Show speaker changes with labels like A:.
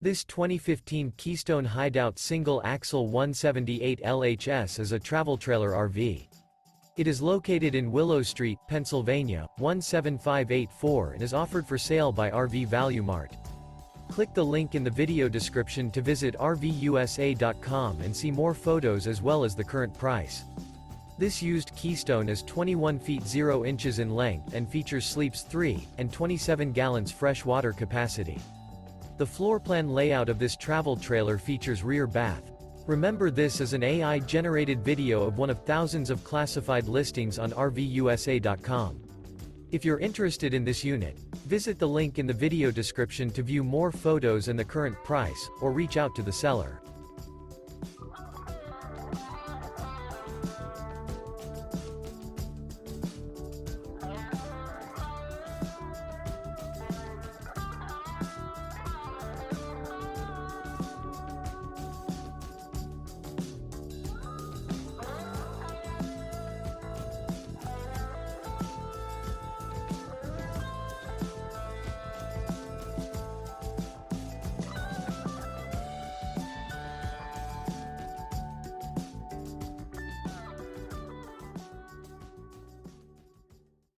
A: This 2015 Keystone Hideout Single Axle 178 LHS is a travel trailer RV. It is located in Willow Street, Pennsylvania, 17584 and is offered for sale by RV Value Mart. Click the link in the video description to visit RVUSA.com and see more photos as well as the current price. This used Keystone is 21 feet 0 inches in length and features sleeps 3 and 27 gallons fresh water capacity. The floor plan layout of this travel trailer features rear bath. Remember, this is an AI-generated video of one of thousands of classified listings on RVUSA.com. If you're interested in this unit, visit the link in the video description to view more photos and the current price, or reach out to the seller.